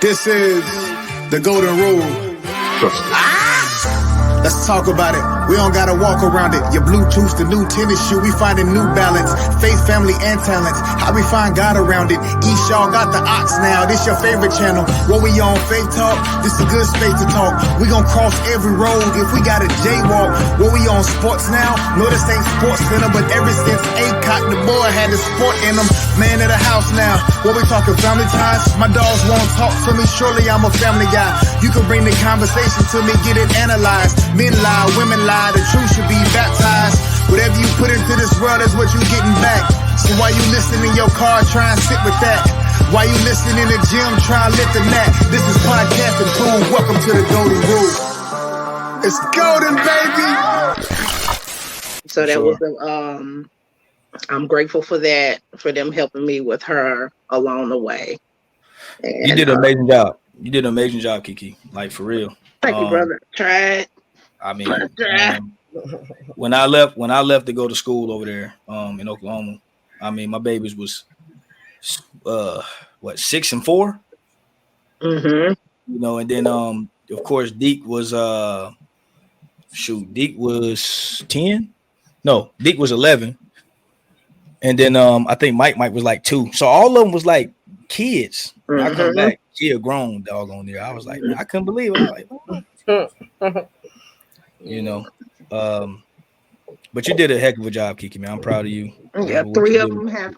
This is the golden rule. Let's talk about it. We don't gotta walk around it. Your Bluetooth, the new tennis shoe. We finding new balance. Faith, family, and talents. How we find God around it. Shaw got the ox now. This your favorite channel. What we on Faith Talk? This a good space to talk. We gon' cross every road if we got a jaywalk. What we on sports now? No, this ain't Sports Center, but ever since Acock, the boy had the sport in him. Man of the house now. What we talking family ties? My dogs won't talk to me. Surely I'm a family guy. You can bring the conversation to me, get it analyzed. Men lie, women lie, the truth should be baptized. Whatever you put into this world is what you getting back. So why you listening in your car, try and sit with that? Why you listening in the gym, try and lift the mat? This is podcasting tools. Welcome to the Golden Rule. It's golden, baby. So that was I'm grateful for that, for them helping me with her along the way. And, you did an amazing job. You did an amazing job, Kiki. Like, for real. Thank you, brother. Tried. I mean, when I left to go to school over there in Oklahoma, I mean, my babies was 6 and 4. Mm-hmm. You know, and then of course Deke was Deke was 10. No, Deke was 11. And then I think Mike was like 2. So all of them was like kids. When I come back, she a grown dog on there. I was like, I couldn't believe it. I was like, you know, but you did a heck of a job, Kiki, man. I'm proud of you. Yeah, 3 of them have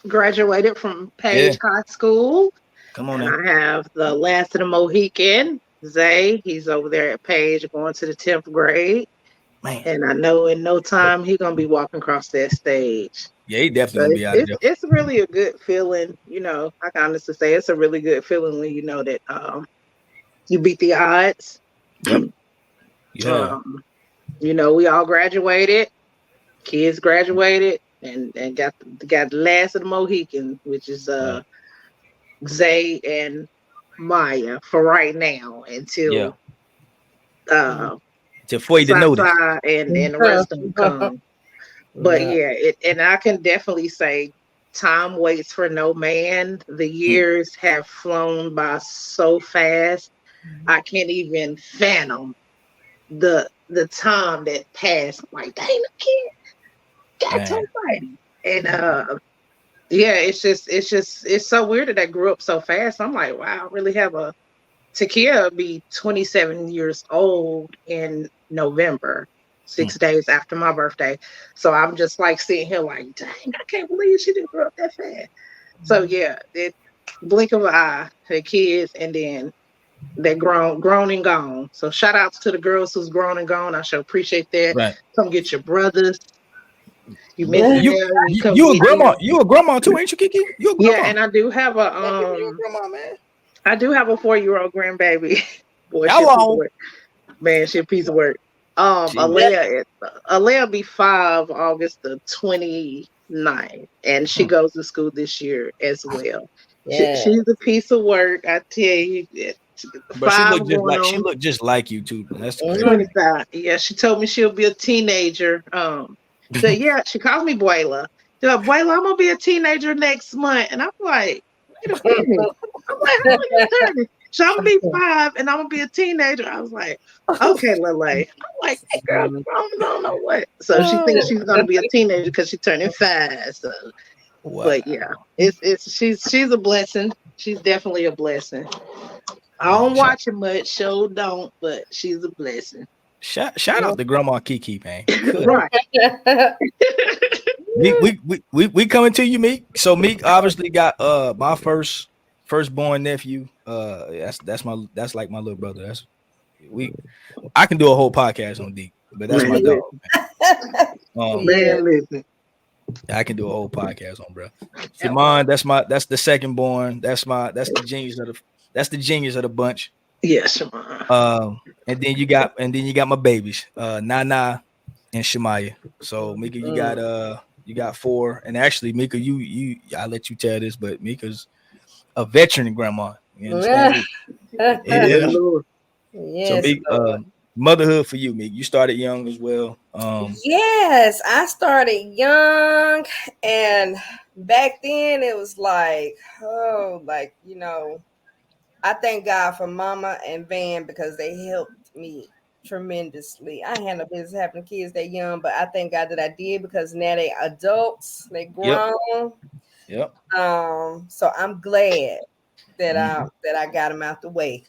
graduated from Page High School. Come on now. I have the last of the Mohican, Zay. He's over there at Page going to the 10th grade. Man. And I know in no time he's going to be walking across that stage. Yeah, he definitely be out there. It's really a good feeling, you know. I can honestly say it's a really good feeling when you know that you beat the odds. Yep. Yeah. You know, we all graduated, kids graduated, and got the last of the Mohican, which is Zay and Maya for right now until before you know that, and the rest of them come. But and I can definitely say time waits for no man. The years have flown by so fast. I can't even fathom the time that passed. I'm like, dang, the kid got so fighting. And it's so weird that I grew up so fast. I'm like, wow, I really have a Takesia be 27 years old in November, 6 days after my birthday. So I'm just like sitting here like, dang, I can't believe she didn't grow up that fast. So it blink of an eye, the kids, and then they're grown and gone. So shout outs to the girls who's grown and gone. I sure appreciate that. Right. Come get your brothers. You a grandma. You a grandma too, ain't you, Kiki? You a grandma. Yeah, and I do have a grandma, man. I do have a 4-year-old grandbaby. Boy, she a piece of work. Alea be 5 August the 29th, and she goes to school this year as well. Yeah. She's a piece of work, I tell you. But she looked just like you too. That's 25. Yeah, she told me she'll be a teenager. So she calls me Buela. She's like, Buela, I'm gonna be a teenager next month, and I'm like, wait a minute. I'm like, how are you 30? So I'm gonna be 5 and I'm gonna be a teenager. I was like, okay, Lele. I'm like, hey girl, I don't know what. So she thinks she's gonna be a teenager because she's turning 5. So but she's a blessing. She's definitely a blessing. I don't watch it much, don't, but she's a blessing. Shout out to Grandma Kiki, man. Right. we coming to you, Meek. So Meek obviously got my firstborn nephew. That's like my little brother. I can do a whole podcast on Deke, but that's my dog. Listen. I can do a whole podcast on bro. Shimon, that's the second born. That's the genius of the bunch. Yes. And then you got my babies, Nana and Shemaya. So Mika, you got 4. And actually, Mika, I'll let you tell this, but Mika's a veteran grandma. You understand? Yes. So Mika, motherhood for you, Mika. You started young as well. Yes, I started young, and back then it was like, I thank God for Mama and Van because they helped me tremendously. I had no business having kids that young, but I thank God that I did because now they adults, they grown. Yep. So I'm glad that I got them out the way.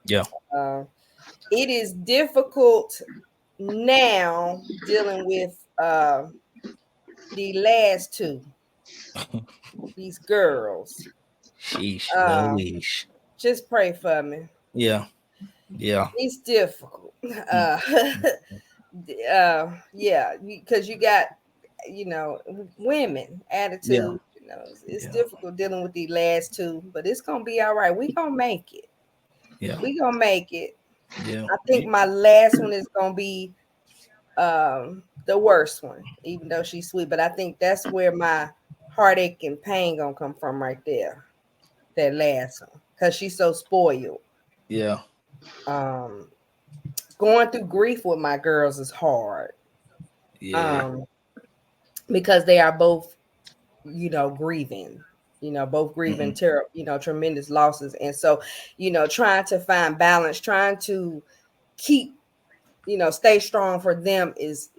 Yeah. It is difficult now dealing with the last two, these girls. Sheesh. Louise. Just pray for me. Yeah. It's difficult. Yeah, because you got, women attitude. It's difficult dealing with the last two, but it's gonna be all right. We gonna make it. Yeah. We gonna make it. Yeah. I think my last one is gonna be the worst one, even though she's sweet. But I think that's where my heartache and pain gonna come from right there. That last one, because she's so spoiled. Yeah. Going through grief with my girls is hard. Yeah. Because they are both, grieving. Both grieving tremendous losses. And so, trying to find balance, trying to keep, stay strong for them is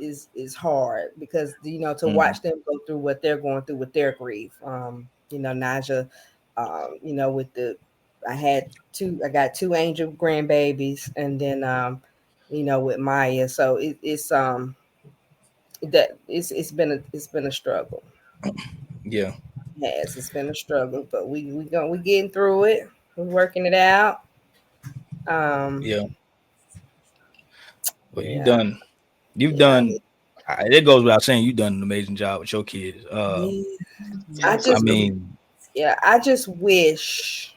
hard because, to watch them go through what they're going through with their grief. Naja, I got two angel grandbabies, and then, with Maya. So it's been a struggle. Yeah. Yes, it's been a struggle, but we getting through it. We're working it out. Yeah. Well, Yeah. you've done. It goes without saying you've done an amazing job with your kids. I just wish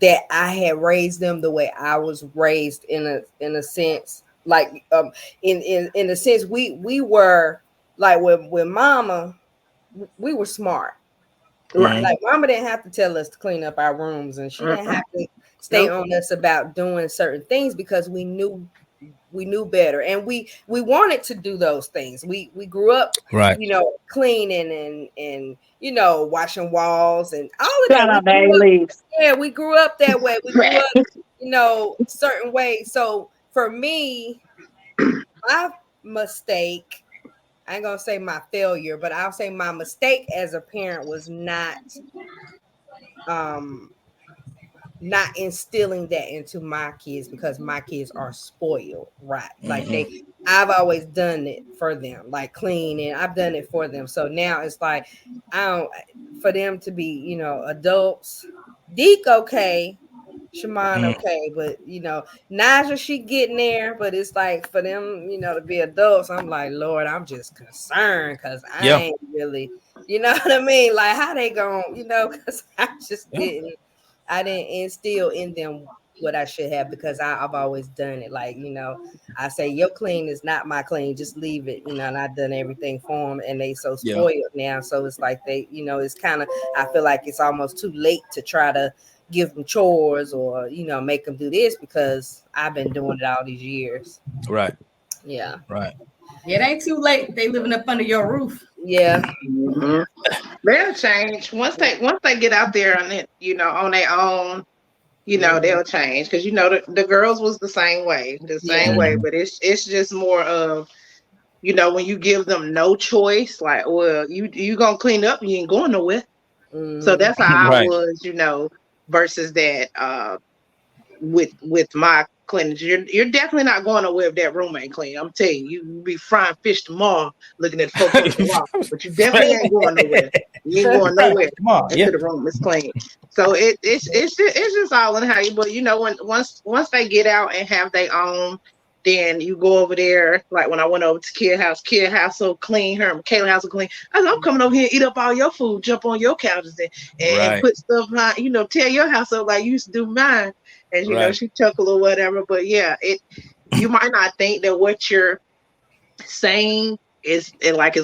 that I had raised them the way I was raised in a sense. Like in a sense we were like with Mama, we were smart. Right. Like Mama didn't have to tell us to clean up our rooms, and she didn't have to stay on us about doing certain things because we knew better, and we wanted to do those things. We grew up, right, cleaning and washing walls and all of that. We grew up that way. We grew up, certain ways. So for me, my mistake, I ain't gonna say my failure, but I'll say my mistake as a parent was not instilling that into my kids, because my kids are spoiled, right? Like I've always done it for them, like clean, and I've done it for them. So now it's like, for them to be, adults. Deke okay, Shaman okay, but Naja, she getting there, but it's like for them, to be adults, I'm like, Lord, I'm just concerned because I ain't really, you know what I mean? Like how they going, because I didn't instill in them what I should have, because I've always done it. Like, I say your clean is not my clean, just leave it, and I've done everything for them, and they so spoiled now. So it's like they, it's kind of, I feel like it's almost too late to try to give them chores or, make them do this, because I've been doing it all these years. Right. Yeah. Right. It ain't too late. They living up under your roof. Yeah. Mm-hmm. They'll change once they get out there on it, on their own. They'll change, because the girls was the same way, but it's just more of, when you give them no choice, like, well, you gonna clean up, you ain't going nowhere. So that's how I was, versus that with my cleaners. You're definitely not going nowhere if that room ain't clean. I'm telling you, you be frying fish tomorrow looking at folks on the wall, but you definitely ain't going nowhere. You ain't going nowhere until the room is clean. So it's just all in how you. But once they get out and have their own, then you go over there. Like when I went over to Kid house so clean, her and Kayla house so clean. I said, I'm coming over here and eat up all your food, jump on your couches and put stuff on, tear your house up like you used to do mine. And she chuckled or whatever. But yeah, you might not think that what you're saying is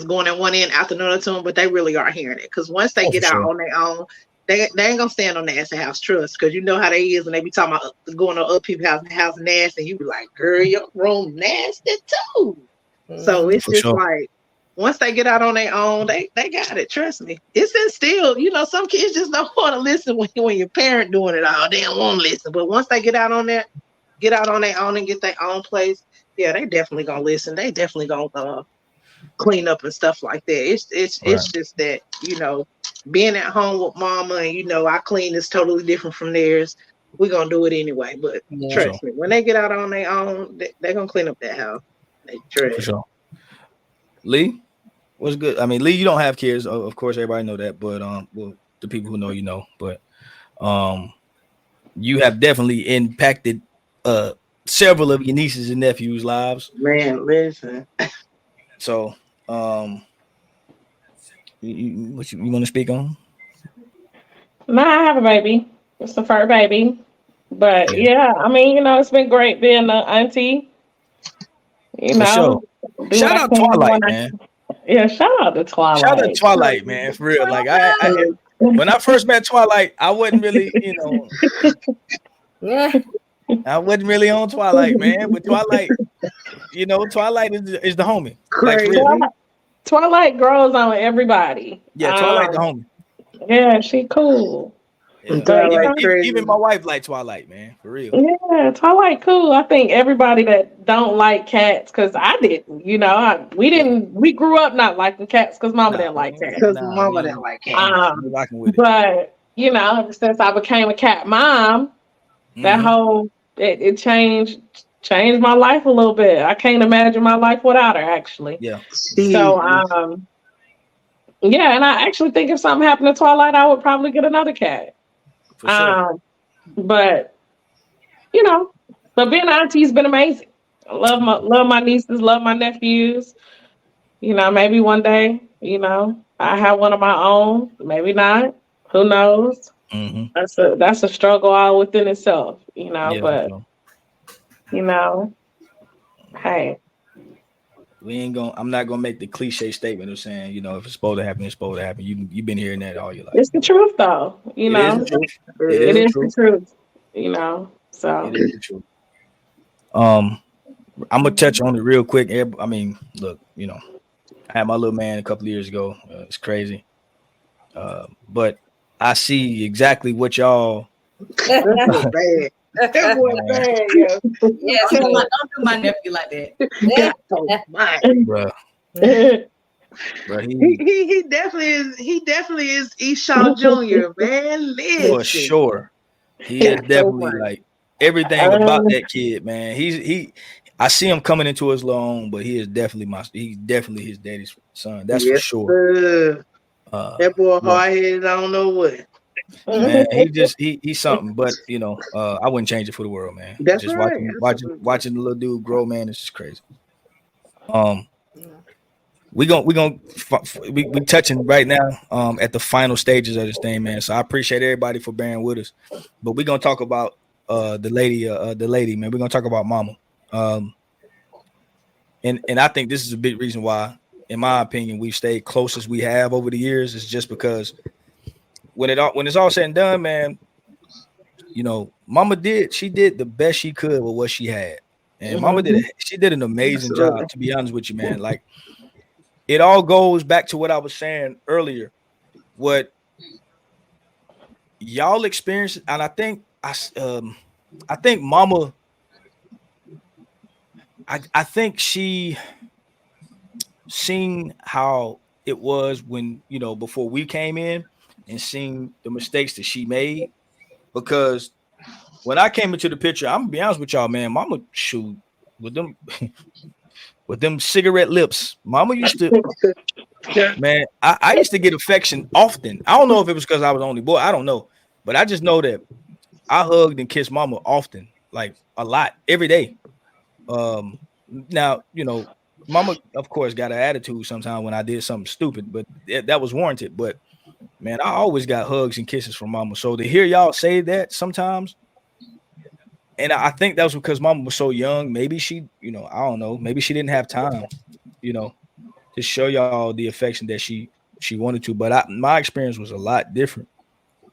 going in one end out the another tune, but they really are hearing it. Because once they get out on their own, they ain't gonna stand on the ass house trust, because how they is, and they be talking about going to other people's house and the house nasty, and you be like, girl, your room nasty too. So it's just like, once they get out on their own, they got it. Trust me. It's instilled. You know, some kids just don't want to listen when your parent doing it all. They don't want to listen. But once they get out on their own and get their own place, yeah, they definitely gonna listen. They definitely gonna clean up and stuff like that. It's just that, you know, being at home with mama and, you know, our clean is totally different from theirs. We're gonna do it anyway. But trust me, when they get out on their own, they're gonna clean up that house. For sure. Lee, what's good? I mean, Lee, you don't have kids, of course, everybody know that, but well, the people who know, you know, but you have definitely impacted several of your nieces and nephews' lives. Man, listen. So you want to speak on? No, I have a baby. It's the first baby. But yeah, I mean, you know, it's been great being an auntie. You know, sure. Shout out Twilight, man. Yeah, shout out to Twilight. Shout out to Twilight, man, for real. Like I when I first met Twilight, I wasn't really, you know, I wasn't really on Twilight, man. But Twilight, you know, Twilight is the homie. Like, Twilight grows on everybody. Yeah, Twilight the homie. Yeah, she cool. Yeah. Even my wife like Twilight, man, for real. Yeah, Twilight cool. I think everybody that don't like cats, because I didn't, you know, we grew up not liking cats because mama didn't like cats. Because mama didn't like cats. But, you know, ever since I became a cat mom, that whole, it changed my life a little bit. I can't imagine my life without her, actually. Yeah. So, yeah, and I actually think if something happened to Twilight, I would probably get another cat. For sure. But you know, being an auntie's been amazing. I love my nieces, love my nephews. You know, maybe one day, you know, I have one of my own. Maybe not. Who knows? Mm-hmm. That's a struggle all within itself. You know, yeah, but you know, hey. I'm not gonna make the cliche statement of saying, you know, if it's supposed to happen, it's supposed to happen. You've been hearing that all your life. It's the truth, though. You know, it is the truth. You know, so it is the truth. I'm gonna touch on it real quick. I mean, look, you know, I had my little man a couple of years ago. It's crazy, but I see exactly what y'all. Bad. That boy bad, yo. Yeah, don't do my nephew like that. Bro, he definitely is Esau Jr., man. Listen. For sure. He is definitely like everything about that kid, man. I see him coming into his own, but he's definitely his daddy's son. That's for sure. That boy hard-headed, I don't know what. Man, he's something, but you know, I wouldn't change it for the world, man. That's just right. watching the little dude grow, man, it's just crazy. We touching right now at the final stages of this thing, man. So I appreciate everybody for bearing with us. But we're gonna talk about the lady, man. We're gonna talk about mama. And I think this is a big reason why, in my opinion, we've stayed close as we have over the years. It's just because when it's all said and done, man, you know, mama did the best she could with what she had. And mama did an amazing job, to be honest with you, man. Like, it all goes back to what I was saying earlier, what y'all experienced, and I think mama, I think she seen how it was when, you know, before we came in, and seen the mistakes that she made. Because when I came into the picture, I'm gonna be honest with y'all, man, mama shoot with them cigarette lips. Mama used to, man, I used to get affection often. I don't know if it was because I was the only boy. I don't know. But I just know that I hugged and kissed mama often, like a lot, every day. Now, you know, mama, of course, got an attitude sometimes when I did something stupid, but that was warranted. But man, I always got hugs and kisses from mama. So to hear y'all say that sometimes, and I think that was because mama was so young. Maybe she, you know, I don't know. Maybe she didn't have time, you know, to show y'all the affection that she wanted to. But my experience was a lot different.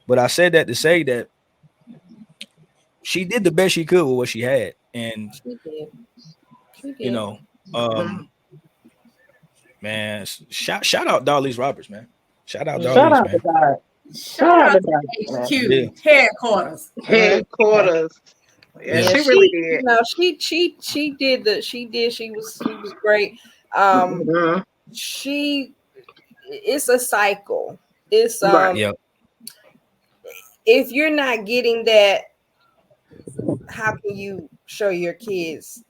But I said that to say that she did the best she could with what she had. And, She did. you know, Man, shout out Darlene Roberts, man. Shout out Shout Darlene, out to man. God. Shout out to to God. Yeah. HQ headquarters. Headquarters. Yeah, Yeah. she really did. You know, she was great. Mhm. It's a cycle. It's Right. Yep. if you're not getting that, how can you show your kids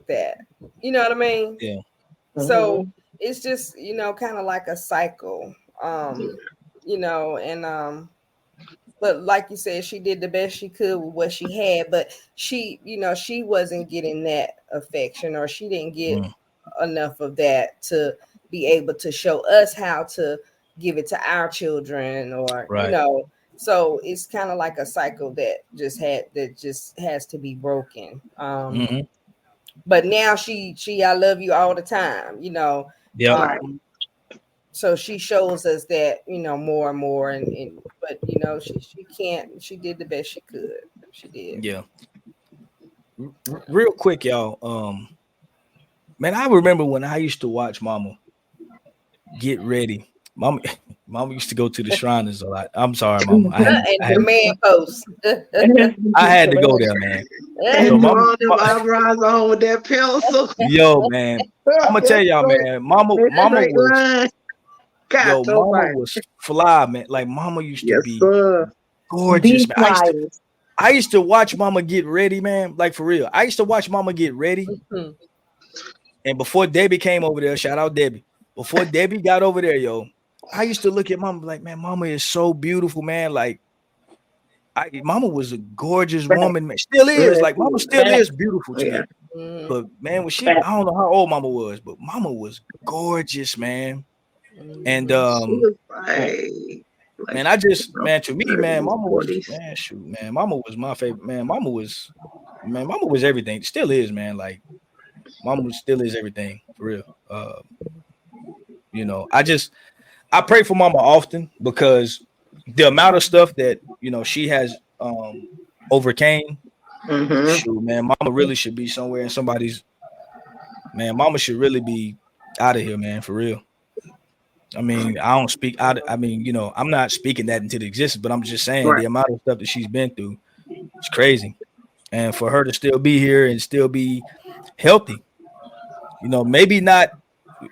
that? You know what I mean? Yeah. So it's just, kind of like a cycle. And but like you said, she did the best she could with what she had, but she wasn't getting that affection, or she didn't get enough of that to be able to show us how to give it to our children, or Right. so it's kind of like a cycle that just has to be broken. But now she I love you all the time, Yep. so she shows us that, more and more, but she did the best she could. She did. Yeah. Real quick, y'all. Man, I remember when I used to watch Mama get ready. Mama used to go to the Shriners a lot. I'm sorry, Mama. And the man post. I had to go there, man. And So drawing them eyebrows on with that pencil. Yo, man, I'm gonna tell y'all, man. Mama was fly, man. Like Mama used to be gorgeous, man. I used to watch Mama get ready, man. Like for real. I used to watch Mama get ready. And before Debbie came over there, shout out Debbie. Before Debbie got over there, yo, I used to look at Mama like, man, Mama is so beautiful, man. Like, Mama was a gorgeous woman, man. Still is. Like, Mama still is beautiful to me. But man, when I don't know how old Mama was, but Mama was gorgeous, man. And man, to me, man, Mama was my favorite, man. Mama was everything. Still is, man. Like, Mama still is everything for real. I pray for Mama often because the amount of stuff that she has overcame. Shoot, man, Mama really should be somewhere in somebody's. Man, Mama should really be out of here, man, for real. I mean, I don't speak out. I mean, I'm not speaking that into the existence, but I'm just saying the amount of stuff that she's been through is crazy, and for her to still be here and still be healthy, maybe not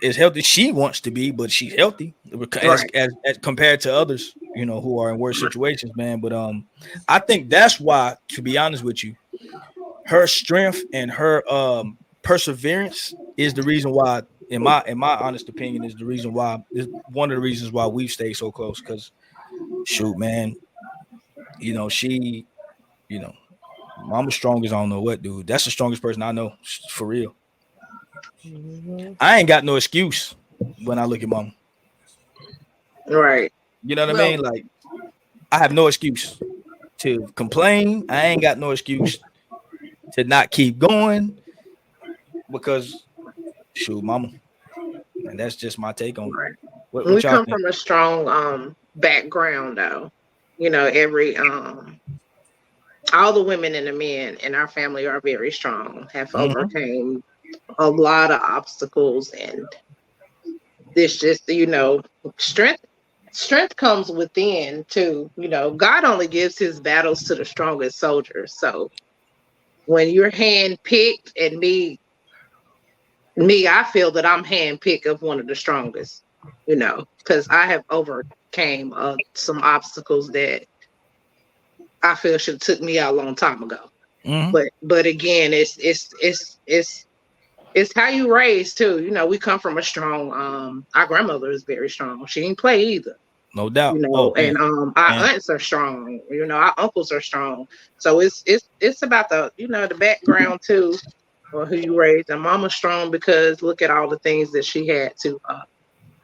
as healthy as she wants to be, but she's healthy as compared to others, who are in worse situations, man. But I think that's why, to be honest with you, her strength and her perseverance is the reason why, in my honest opinion, is one of the reasons why we've stayed so close. Because shoot, man, she, Mama's strong as I don't know what, dude. That's the strongest person I know, for real. I ain't got no excuse when I look at Mama. Right. You know what I mean? Like, I have no excuse to complain. I ain't got no excuse to not keep going because, shoot, Mama. And that's just my take on it. What we come think? from a strong background, though. Every all the women and the men in our family are very strong, have overcame a lot of obstacles, and this just strength comes within too. God only gives his battles to the strongest soldiers. So when you're handpicked, and me, I feel that I'm handpicked of one of the strongest, because I have overcame some obstacles that I feel should have took me out a long time ago. But again, it's how you raise too. We come from a strong. Our grandmother is very strong. She didn't play either. No doubt. And our aunts are strong. Our uncles are strong. So it's about the background too, or who you raised. And Mama's strong because look at all the things that she had to,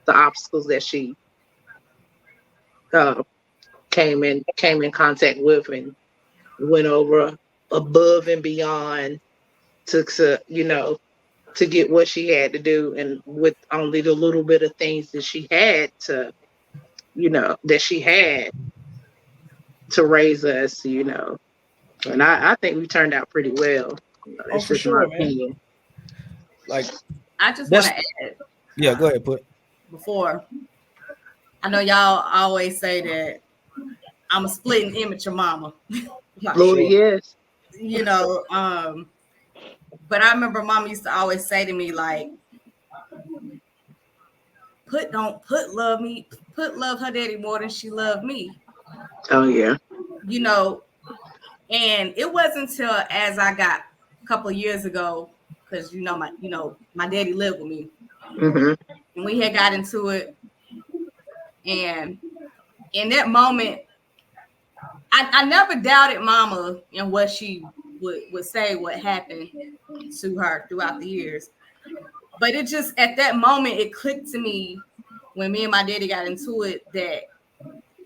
the obstacles that she came in contact with and went over above and beyond to get what she had to do, and with only the little bit of things that she had to, that she had to raise us, and I think we turned out pretty well. It's for just sure, my man. opinion. Like, I just want to add. Yeah, go ahead, put. Before, I know y'all always say that I'm a splitting image of mama. Like, Lord, yes. you know, but I remember mama used to always say to me, like, put love her daddy more than she loved me. Oh yeah. You know, and it wasn't until as I got a couple of years ago, because my daddy lived with me. Mm-hmm. And we had got into it. And in that moment, I never doubted mama and what she would say, what happened to her throughout the years. But it just, at that moment, it clicked to me when me and my daddy got into it that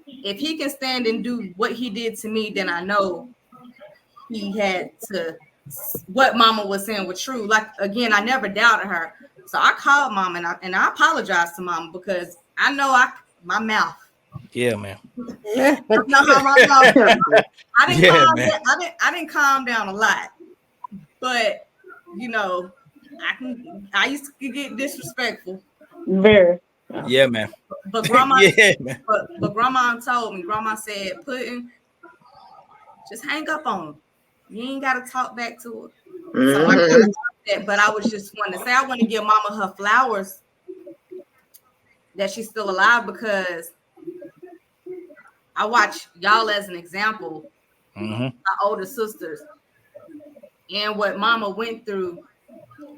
if he can stand and do what he did to me, then I know he had to, what mama was saying was true. Like, again, I never doubted her. So I called mama and I apologized to mama because I know my mouth. Yeah, man. I know how my mouth. I didn't Yeah, calm man. down. I didn't calm down a lot, but I used to get disrespectful. Very. Yeah, man. But grandma, Yeah, man. but grandma told me. Grandma said, "Puddin', just hang up on her. You ain't gotta talk back to her." Mm-hmm. So I did that, but I was just wanting to say I want to give mama her flowers that she's still alive because I watch y'all as an example, my older sisters, and what mama went through.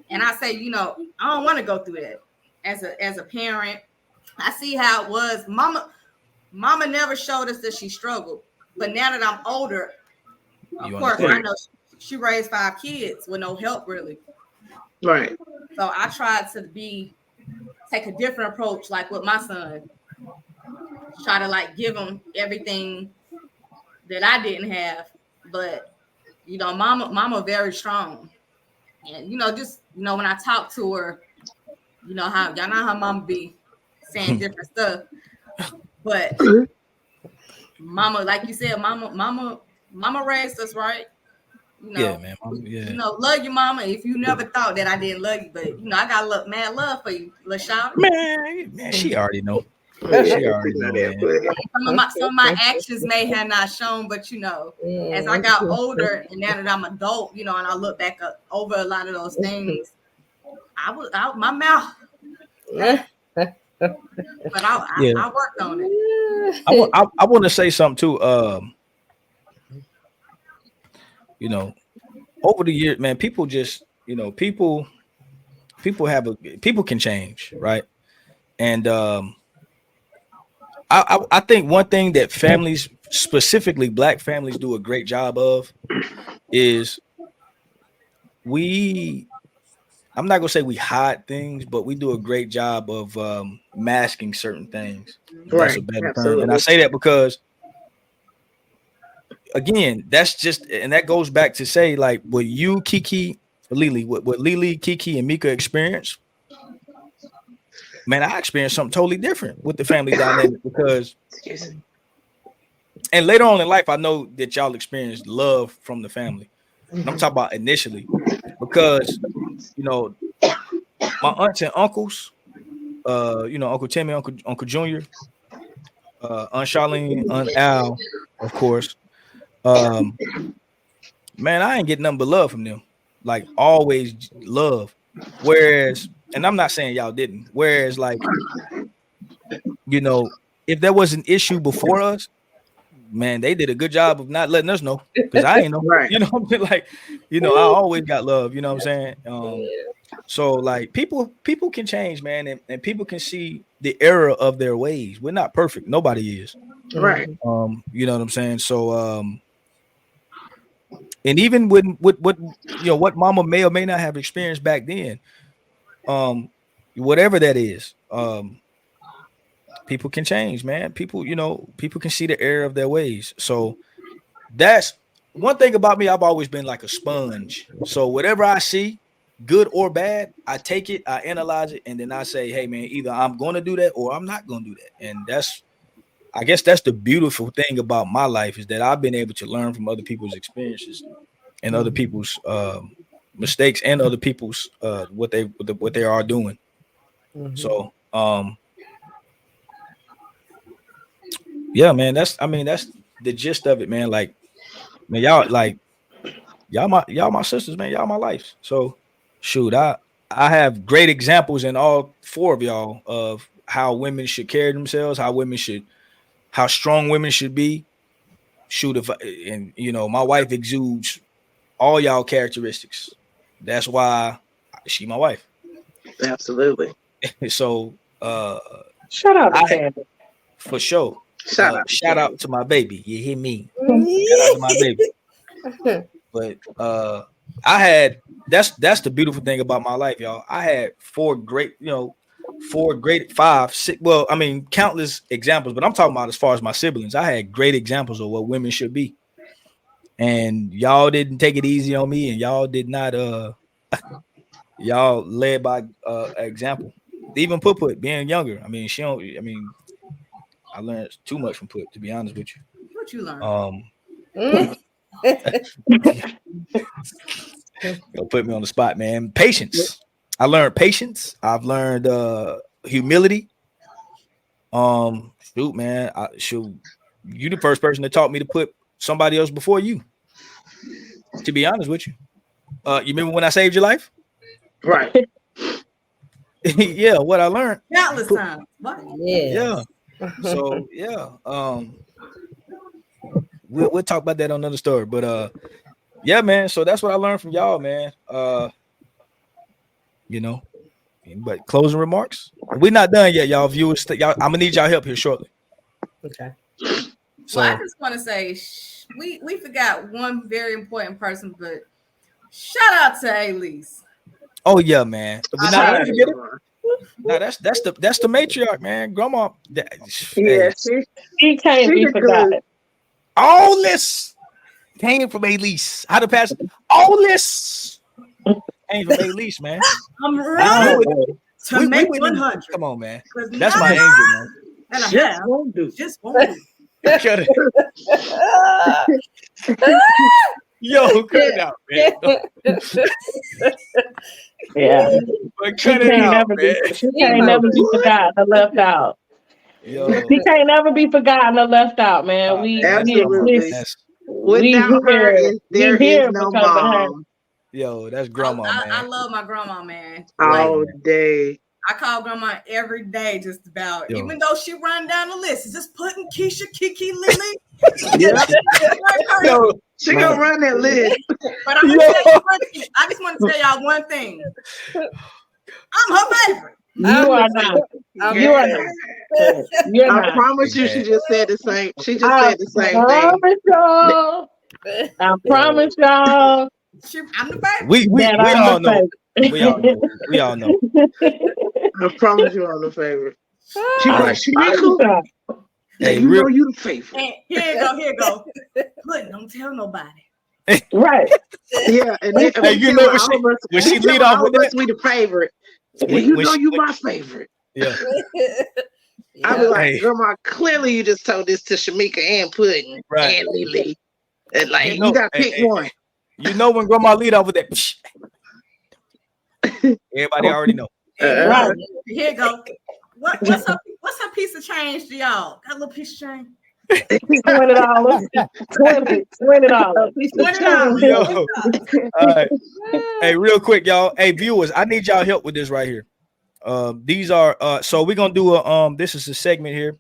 And I say, I don't want to go through that as a parent. I see how it was. Mama never showed us that she struggled. But now that I'm older, of course, I know she raised 5 kids with no help, really. Right. So I tried to take a different approach, like with my son. Try to give him everything that I didn't have. But, mama very strong. And, when I talk to her, how y'all know how mama be saying different stuff. But mama, like you said, mama raised us right. Yeah, man. Love you, mama. If you never thought that I didn't love you, but I got mad love for you, LaShawn. Man, she already know. She already know that. Some of my actions may have not shown, but as I got older and now that I'm adult, and I look back over a lot of those things, I was out my mouth. But I worked on it. I want to say something too. Over the years, man, people just, people can change, right? And I think one thing that families, specifically Black families, do a great job of is I'm not gonna say we hide things, but we do a great job of masking certain things. That's a better term. And I say that because, again, that goes back to say, like, what you, Kiki, Lily, what Lily, Kiki, and Mika experienced. Man, I experienced something totally different with the family dynamic because, and later on in life, I know that y'all experienced love from the family. And I'm talking about initially because, my aunts and uncles, Uncle Timmy, Uncle Junior, Aunt Charlene, Aunt Al, of course. Man, I ain't getting nothing but love from them. Like, always love. Whereas, and I'm not saying y'all didn't. Whereas, like, if there was an issue before us, man, they did a good job of not letting us know because I ain't know. Right. Like, I always got love. You know what I'm saying? So, like, people can change, man, and people can see the error of their ways. We're not perfect. Nobody is. Right. You know what I'm saying? So, and even with what mama may or may not have experienced back then, whatever that is, people can change, man. People can see the error of their ways. So that's one thing about me. I've always been like a sponge. So whatever I see, good or bad, I take it, I analyze it, and then I say, hey, man, either I'm going to do that or I'm not going to do that. And I guess that's the beautiful thing about my life, is that I've been able to learn from other people's experiences and other people's mistakes and other people's what they are doing. Mhm. So yeah, man, that's the gist of it, man. Like, man, y'all my sisters, man. Y'all my life. So shoot, I have great examples in all four of y'all of how women should carry themselves, how strong women should be. Shoot, and my wife exudes all y'all characteristics. That's why she my wife. Absolutely. So Shout out to I Candy. for sure. Shout out to my baby. You hear me? Shout out to my baby. But I had that's the beautiful thing about my life, y'all. I had four great, five, six. Well, I mean, countless examples, but I'm talking about as far as my siblings. I had great examples of what women should be, and y'all didn't take it easy on me, and y'all did not. Y'all led by example. Even Put being younger. I mean, she don't. I mean, I learned too much from Put, to be honest with you. What you learn? You'll put me on the spot, man. Patience. I learned patience. I've learned humility. Shoot, man. You the first person that taught me to put somebody else before you. To be honest with you. You remember when I saved your life? Right. Yeah, what I learned. Countless times. What? Yeah. So yeah. We'll talk about that on another story. But yeah, man. So that's what I learned from y'all, man. But closing remarks. We're not done yet, y'all. Viewers, y'all. I'm gonna need y'all help here shortly. Okay. So Well, I just want to say we forgot one very important person, but shout out to Elise. oh yeah, man. We're not Shout gonna out forget to it. her. No, that's the matriarch, man. Grandma. Yeah, She can't be she's forgotten. good. All this came from Elise. How to pass all this came from Elise, man. I'm running to We make wouldn't 100. come on, man. 'Cause That's my now angel, man. and a Just half won't do. just won't do. Cut it. Yo, cut it out, man. Yeah. But She cut it can't out, never man. be forgotten or left out. Yo, She can't never be forgotten or left out, man. Absolutely. We Without her, there is here no because of her. Yo, that's grandma, I man. love my grandma, man. All man. day. I call grandma every day, just about. Yo. Even though she run down the list, just putting Keisha, Kiki, Lily. Yeah. Yo, She gonna run that list. But I'm gonna tell you one thing. I just want to tell y'all one thing. I'm her favorite. You are not. You are not. You're I not. promise you, she just said the same. She just I said the same thing. promise y'all. I promise y'all. I'm the favorite. we all know. We all know. I promise you, I'm the favorite. She Hey. like, Shameeka, Hey, you know you the favorite. And here you go. Look, don't tell nobody. Right. Yeah, and then Hey, you know when she lead off with that, we the favorite. Well, you know you my favorite. Yeah. I be like, Hey. Grandma, clearly you just told this to Shameeka and Pudding Right. and Lily. And like, You know, you gotta pick one. You know when grandma lead off with that, psh, everybody already know. Right. Here you go. What's her piece of change to y'all? Got a little piece of change. $20. $20. $20. Yo. All right. Hey, real quick, y'all. Hey, viewers, I need y'all help with this right here. These are so we're gonna do a this is a segment here.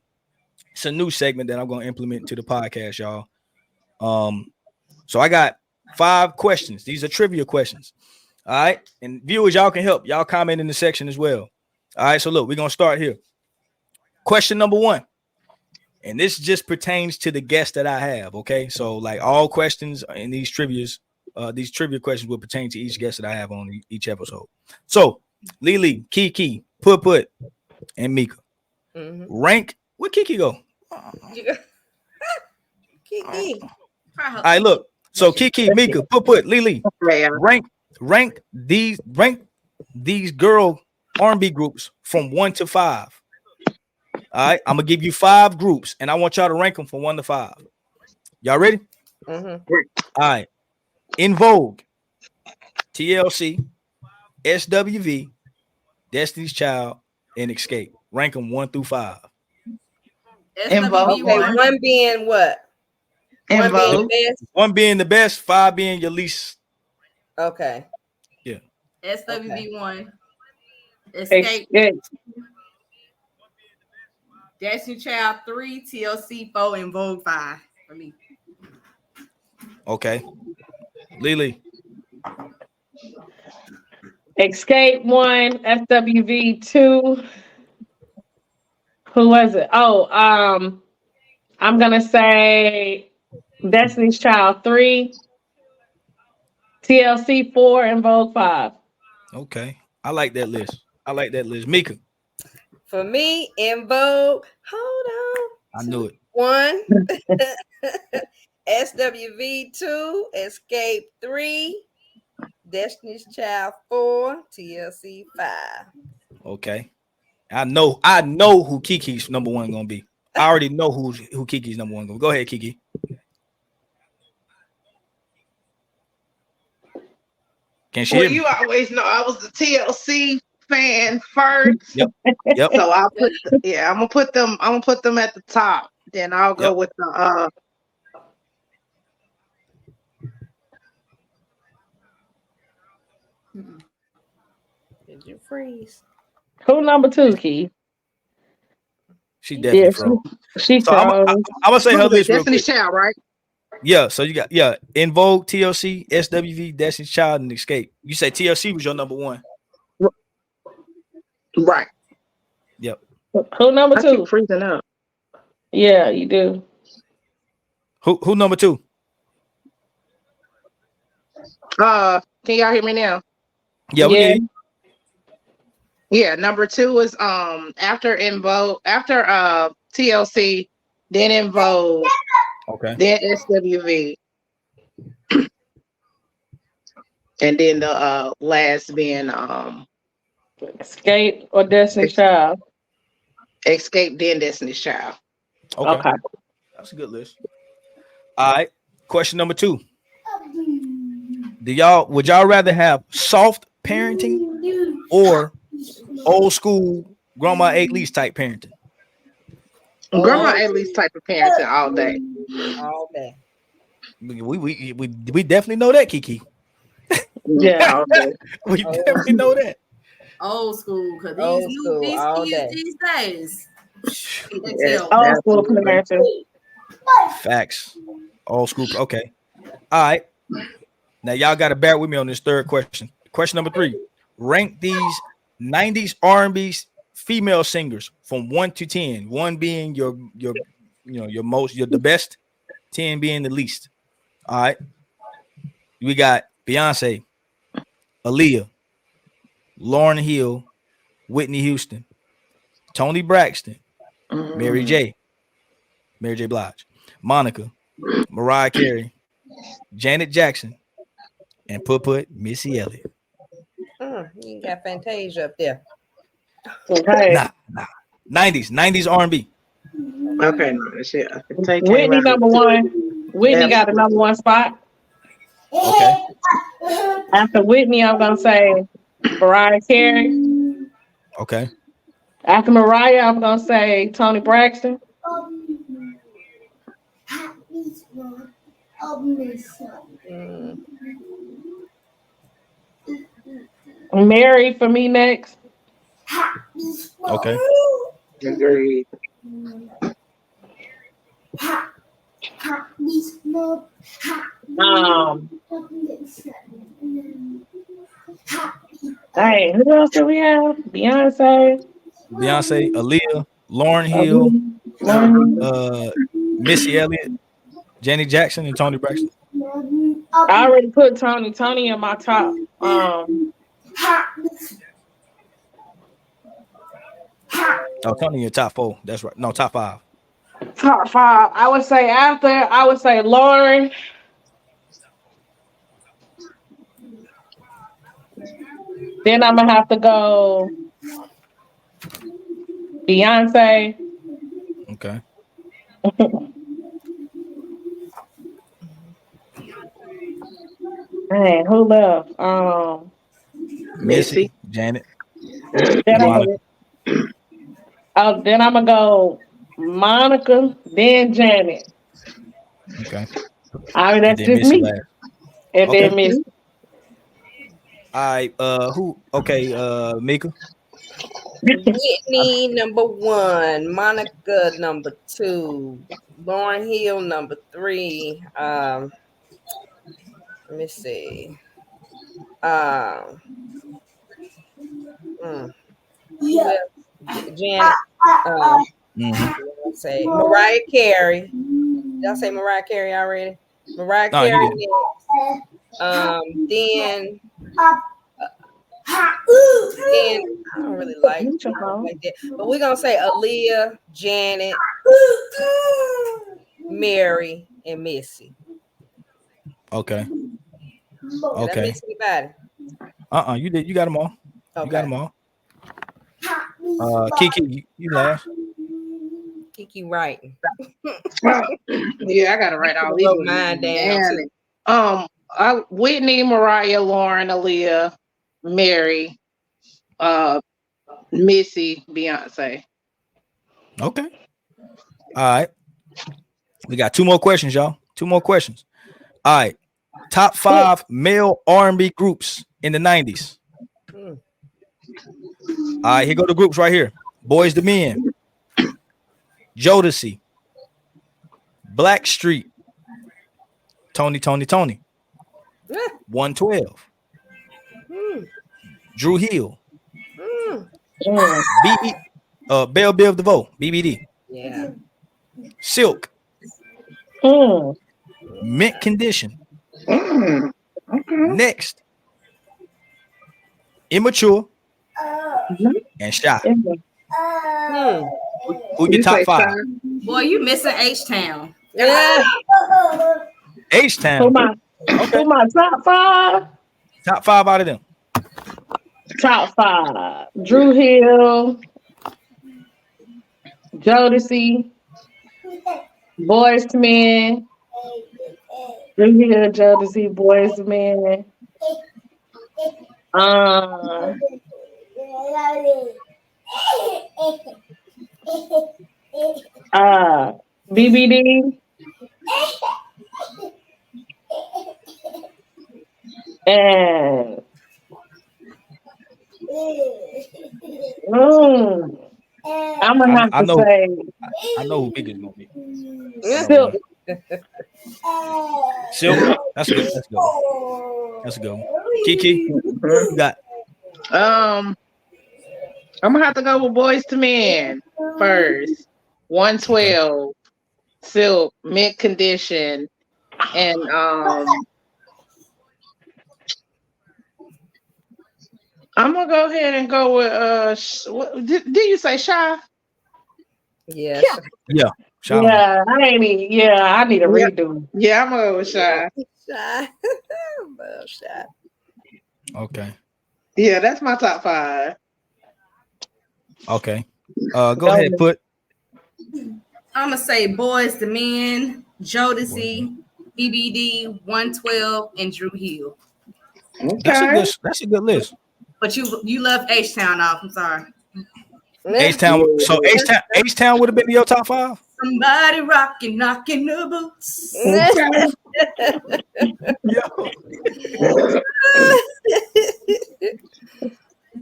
It's a new segment that I'm gonna implement into the podcast, y'all. So I got 5 questions. These are trivia questions. All right, and viewers, y'all can help. Y'all comment in the section as well. All right, so look, we're gonna start here. Question number 1, and this just pertains to the guest that I have. Okay, so like all questions in these trivia questions will pertain to each guest that I have on each episode. So Lily, Kiki, Put, and Mika. Mhm. Rank. Where Kiki go? Kiki. All right, look. So Kiki, Mika, Put, Lily. Rank these girl R&B groups from 1 to 5. All right, I'm gonna give you 5 groups, and I want y'all to rank them from 1 to 5. Y'all ready? Mhm. All right. In Vogue, TLC, SWV, Destiny's Child, and Escape. Rank them 1 through 5. Involve. Okay, SWV1. one being what? One being Involve. the best. 1 being the best, 5 being your least. Okay. Yeah. SWV1. Escape. Destiny Child 3, TLC 4, and Vogue 5 for me. Okay. Lily. Escape 1, SWV 2. Who was it? Oh, I'm gonna say Destiny's Child 3, TLC 4, and Vogue 5. Okay. I like that list. Mika. For me, in Vogue, hold on. I knew it. 1, SWV 2, Escape 3, Destiny's Child 4, TLC 5. Okay. I know who Kiki's number 1 gonna be. I already know who Kiki's number 1 gonna be. Go ahead, Kiki. Can she Well, hear me? you always know I was the TLC fan first. Yep. So I'm gonna put them at the top. Then I'll go with the Did you freeze? Who number 2, Key? She definitely froze. She So I'm gonna say her list real quick. Destiny's Child, right? Yeah, so you got In Vogue, TLC, SWV, Destiny's Child, and Escape. You say TLC was your number 1. Right. Yep. Who number 2? I keep freezing up. Yeah, you do. Who number 2? Can y'all hear me now? Yeah, we get it. Yeah, number 2 is after TLC, then In Vogue, Okay. then SWV, and then the last being Escape or Destiny's Child. Escape, then Destiny's Child. Okay. That's a good list. All right. Question number 2. Would y'all rather have soft parenting or old school grandma at least type parenting? Grandma at least type of parenting all day. All day. We definitely know that, Kiki. Yeah. All day. We definitely know that. Old school, because Old these school, all day. kids these days. They Yeah. tell Old school parenting. Facts. Old school. Okay. All right. Now y'all got to bear with me on this third question. Question number 3. Rank these 90s R&B female singers from 1 to 10. 1 being the best, 10 being the least. All right. We got Beyonce, Aaliyah, Lauryn Hill, Whitney Houston, Toni Braxton, Mary J. Blige, Monica, Mariah Carey, Janet Jackson, and put Missy Elliott. You got Fantasia up there. Okay. Nah. 90s R&B. Okay, no, shit. I can take Whitney number 1. Whitney got the number 1 spot. Okay. After Whitney, I'm gonna say Mariah Carey. Okay. After Mariah, I'm gonna say Toni Braxton. Mary for me next. Okay. Agreed. Hey, who else do we have? Beyonce, Aaliyah, Lauryn Hill, Missy Elliott, Janet Jackson, and Toni Braxton. I already put Toni in my top. Toni in your top 4. That's right. No, top 5. Top 5. I would say Lauren. Then I'm gonna have to go Beyonce. Okay. Man, who left? Missy, Janet, Then Monica. Oh, then I'm gonna go Monica, then Janet. Okay. I mean, And that's then just Missy me. last. And Okay. then Miss. All right. Who? Okay. Mika. Whitney number 1, Monica number 2, Lauren Hill number 3. Let me see. Who else? Janet. Mm-hmm. Let's say Mariah Carey. Did I say Mariah Carey already? Mariah No, you Carey didn't. next. Then I don't really like that, but we're gonna say Aaliyah, Janet, Mary, and Missy. Okay. Did I Okay. miss anybody? You did. You got them all. Okay. You got them all. Kiki, you last. Kiki writing. Yeah, I gotta write all these Wrote mine down too. Whitney, Mariah, Lauren, Aaliyah, Mary, Missy, Beyonce. Okay. All right. We got 2 more questions, y'all. 2 more questions. All right. Top 5 male R&B groups in the 90s. All right, here go the groups right here. Boys to Men, Jodeci, Blackstreet, Tony, 112, Drew Hill, BB, Belle Biv DeVoe, BBD, Yeah. Silk, Mint Condition, Next, Immature, and Shy. Who your top 5? Boy, you missing H-Town. Yeah. H-Town. Who my top 5? Top 5 out of them. Top 5. Drew Hill, Jodeci, Boys to Men. Drew Hill, Jodeci, Boys to Men. BBD. And I'm gonna have to say I know who Big is gonna be. Silk. Silk. That's good. That's a good one. Kiki, you got. I'm gonna have to go with Boys to Men first. 112, Silk, Mint Condition, and I'm gonna go ahead and go with did you say Shy? Yes. Yeah. Yeah, I need a redo. Yeah, I'm gonna go with Shy. Shy. Shy. Okay. Yeah, that's my top 5. Okay. Go ahead, put. I'm gonna say Boys to Men, Jodeci, BBD, 112, and Drew Hill. Okay. That's a good list. But you left H-Town off. I'm sorry. H-Town. So H-Town would have been your top 5. Somebody rocking, knocking the boots.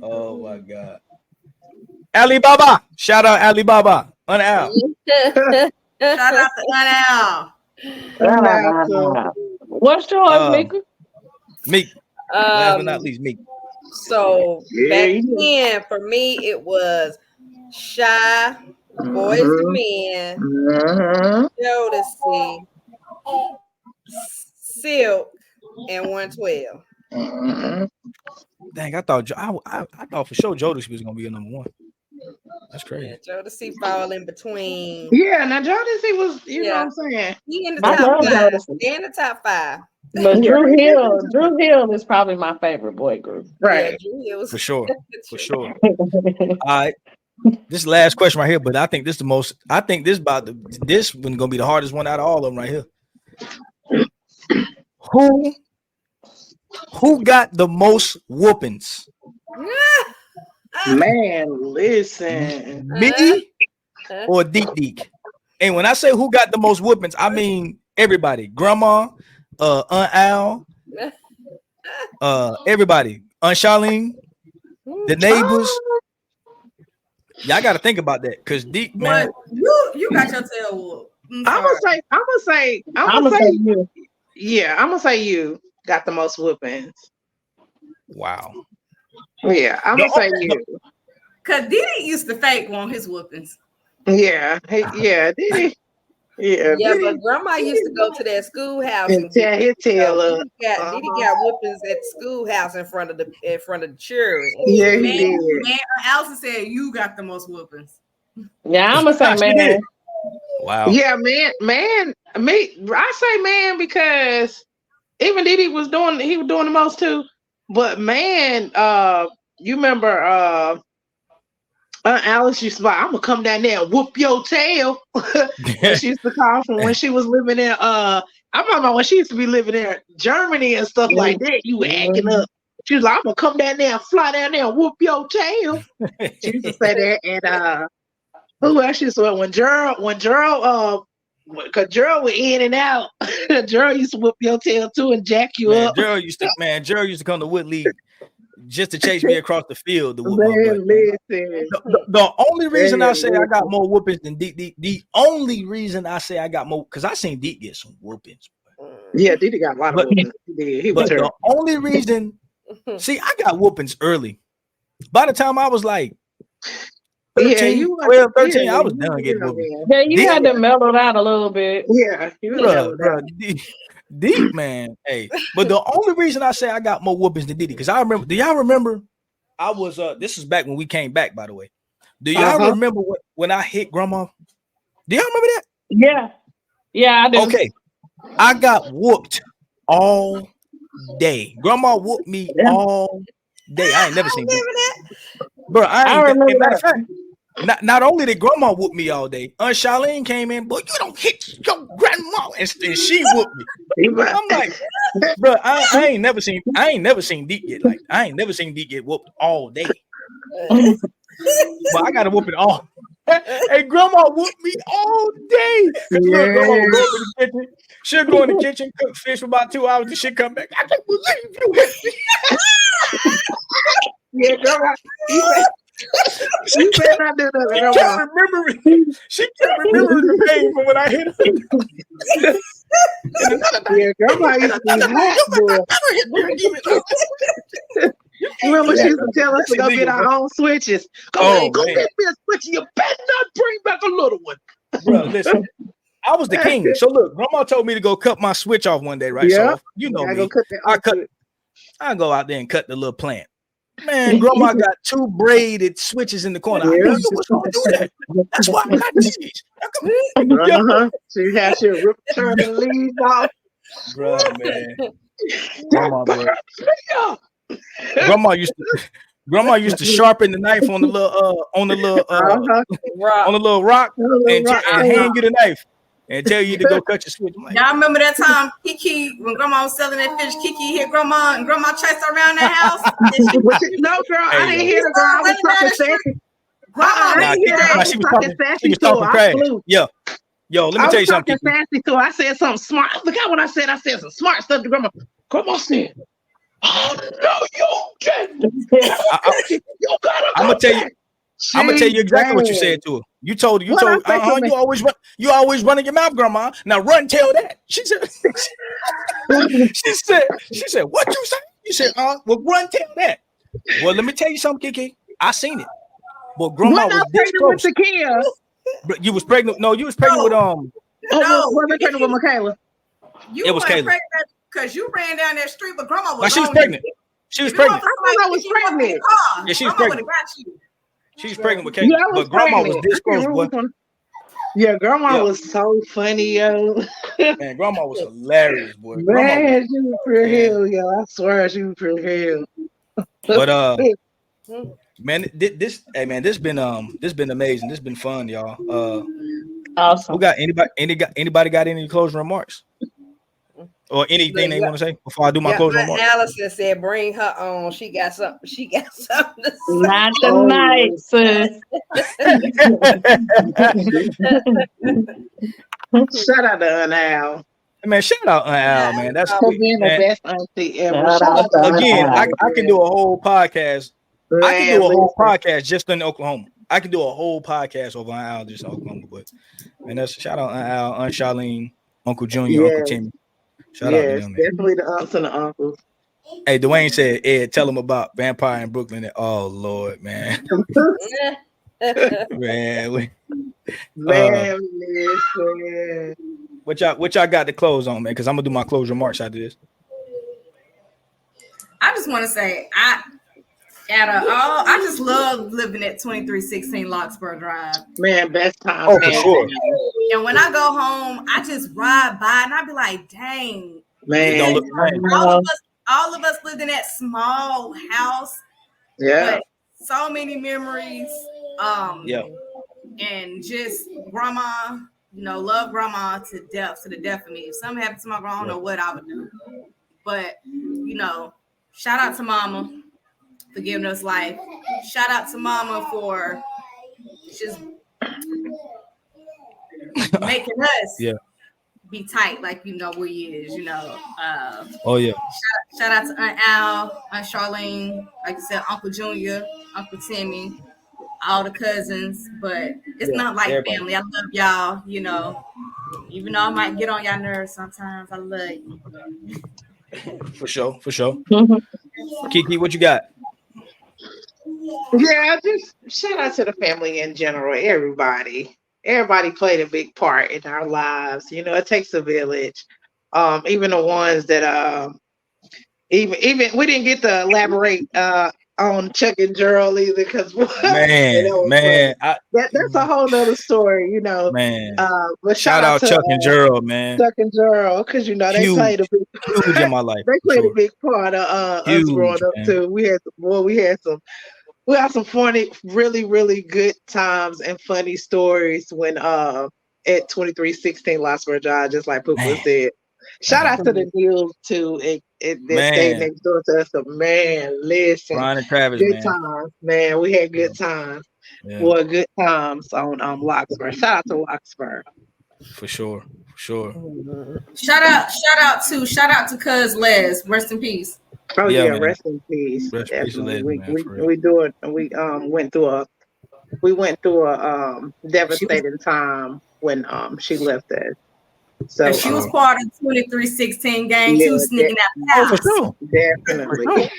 Oh my God. Alibaba. Shout out Alibaba. Unal. Shout out to Unal. What's yours, Mika? Meek. Last but not least, Meek. So back then, for me, it was Shy, Boys to Men, Jodeci, Silk, and 112. Dang, I thought for sure Jodeci was gonna be a number 1. That's crazy. Yeah, Jodeci fall in between. Yeah, now Jodeci was, you know what I'm saying? He in the top 5. They in the top 5. But Drew Hill is probably my favorite boy group. Right. Yeah, for sure. All right. This last question right here, but I think this one gonna be the hardest one out of all of them right here. Who got the most whoopings? Man, listen. Me or Deek? And when I say who got the most whoopings, I mean everybody. Grandma, Aunt Al, everybody. Aunt Charlene, the neighbors. Y'all got to think about that because Deek, man. You got your tail whooped. I'm gonna say you. yeah, I'm gonna say you got the most whoopings. Wow. Yeah, I'm gonna say you. Cause Diddy used to fake on his whoopings. Yeah, did he? Yeah, but grandma used to go to that schoolhouse and tear his tail up. Diddy got whoopings at the schoolhouse in front of the children. Yeah, he Man, did. Allison said you got the most whoopings. Yeah, I'm gonna say man. Wow. Yeah, man. I say man because even Diddy was doing the most too. But man, you remember Alice used to like, I'm gonna come down there and whoop your tail. When she used to call from when she was living in I remember when she used to be living in Germany and stuff like that. You were acting up. She was like, I'm gonna come down there and fly down there and whoop your tail. She used to say that. And who actually saw when Gerald because Gerald was in and out. Gerald used to whoop your tail too and jack you up. Gerald used to come to Woodley just to chase me across the field to whoop my butt. The only reason I say I got more whoopings than Deek, the only reason I say I got more, because I seen Deek get some whoopings. Yeah, Deek got a lot of whoopings. He was the only reason, see, I got whoopings early. By the time I was like 13, 12, 13, I was done getting whoopings. Yeah, you had to mellow out a little bit. Yeah, Deep man, hey. But the only reason I say I got more whoopings than Diddy, because I remember. Do y'all remember? I was this is back when we came back, by the way. Do y'all remember when I hit grandma? Do y'all remember that? Yeah, I do. Okay, I got whooped all day. Grandma whooped me all day. I ain't never seen that, bro. I remember that. Not only did grandma whoop me all day, Aunt Charlene came in, boy, you don't hit your grandma, and she whooped me. I'm like, bro, I ain't never seen Deek get like, I ain't never seen Deek get whooped all day. But I got to whoop it all. Hey, grandma whooped me all day. Look, grandma would go to the kitchen. She'll go in the kitchen, cook fish for about 2 hours, and she'll come back. I can't believe you hit me. Yeah, grandma. She kept remembering the pain from when I hit her. Yeah, grandma used to be hot, boy. Remember, she used to tell us to go get our own switches. Go get me a switch. You better not bring back a little one. Bro, listen. I was the king. So look, grandma told me to go cut my switch off one day, right? Yeah. So you know me. I go out there and cut the little plant. Man, grandma got 2 braided switches in the corner. I knew you was gonna do that. That's why I got these. She had to turn the leaves off. Bro, man. Grandma used to sharpen the knife on the little rock and hand you the knife and tell you to go cut your switch. Like, y'all remember that time Kiki, when grandma was selling that fish, Kiki hit grandma and grandma chased her around that house? No, girl, I didn't hear the girl. I was talking sassy. I didn't hear that. She was talking sassy to her. Yo, let me tell you something. I was talking sassy to her. I said something smart. Look at what I said. I said some smart stuff to grandma. Grandma said, "Oh no, you can't. I'm gonna tell you exactly what you said to her. You told you always running your mouth, grandma. Now run, tell that." She said, she said, what you say? You said, well, run, tell that. Well, let me tell you something, Kiki. I seen it. But grandma was this close. With Takia. But you was pregnant. No, you was pregnant with wasn't pregnant with Michaela. It was pregnant because you ran down that street, but grandma was. She was pregnant. She was pregnant. I thought I was pregnant. Yeah, she was pregnant. She was pregnant with Kate, but grandma was this close, boy. Yeah, grandma was so funny, yo. Man, grandma was hilarious, boy. Man, she was pure hell, yo. I swear she was pure hell. But man, this been amazing. This been fun, y'all. Awesome. Who got anybody got any closing remarks? or anything they want to say before I do my closing remarks? Allison said, "Bring her on. She got something. She got something to say." Not tonight, sis. Shout out to Al. Man, shout out Al, man. That's For sweet, being man. the best auntie ever. Shout Shout out to Again, Al. I can do a whole podcast. I can Man, do a whole listen. podcast just in Oklahoma. I can do a whole podcast over Al just in Oklahoma. But man, that's shout out Al, Aunt Charlene, Uncle Junior, Uncle Timmy. Shout out to them, man. Definitely the aunts and the uncles. Hey, Dwayne said, Ed, tell him about Vampire in Brooklyn. Oh Lord, man. Man, Listen. what y'all got to close on, man? Because I'm gonna do my close remarks after this. I just want to say, I just love living at 2316 Larkspur Drive. Man, best time. Oh, for sure. And when I go home, I just ride by and I be like, dang, Man, Don't look right. all of us lived in that small house. yeah. But so many memories. And just grandma, love grandma to the death of me. If something happened to my grandma, I don't know what I would do. But, shout out to mama for giving us life. Shout out to mama for just making us be tight like we is, Oh yeah. Shout out to Aunt Al, Aunt Charlene, like you said, Uncle Junior, Uncle Timmy, all the cousins, but it's not like everybody. Family. I love y'all, even though I might get on y'all nerves sometimes, I love you. For sure. Kiki, what you got? Yeah, just shout out to the family in general, everybody. Everybody played a big part in our lives. It takes a village. Even the ones that even we didn't get to elaborate on Chuck and Gerald either, because man, that's a whole nother story, Man, but shout out to Chuck and Gerald, man. Chuck and Gerald, because they played a big huge in my life. They played a big part of us growing up too. We had some funny, really, really good times and funny stories when at 2316 Larkspur Drive, just like Poopa said. Shout out to the Neils too. That stayed next door to us. So, man, listen. Brian and Travis, good times, man. We had good times. Yeah. Boy, good times on Larkspur. Shout out to Larkspur. For sure. Shout out to Cuz Les. Rest in peace. Oh yeah, man. rest in peace. Rest in peace, Les, we went through a devastating time when she left us. So and she was part of 2316 gang too, sneaking out the house. For sure. Definitely.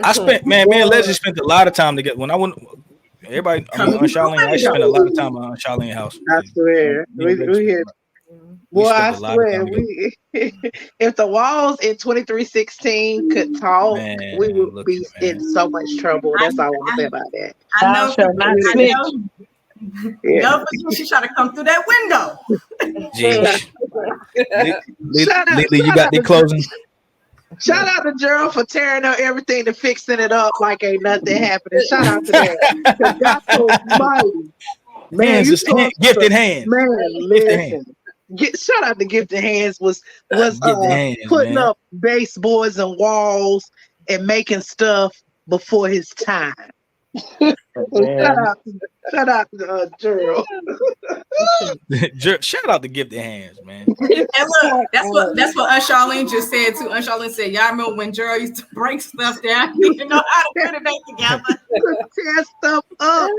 I spent me and Leslie spent a lot of time together. When I went, everybody, on Charlene, I spent a lot of time on Charlene's house. I swear, we had. Boy, I swear, if the walls in 2316 could talk, we would be in so much trouble. That's all I want to say about that. I know. No, she tried to come through that window. Lily, you got the closing. Shout out to Gerald for tearing up everything and fixing it up like ain't nothing happening. Shout out to that. That's so mighty. Man, just gifted hands. Man, listen. Shout out to Gifted Hands was putting up baseboards and walls and making stuff before his time. Shout out to Gerald. Shout out to Gifted Hands, man. And look, that's what Aunt Charlene just said too. Aunt Charlene said, "Y'all remember when Gerald used to break stuff down? He didn't know how to put it back together, tear stuff up."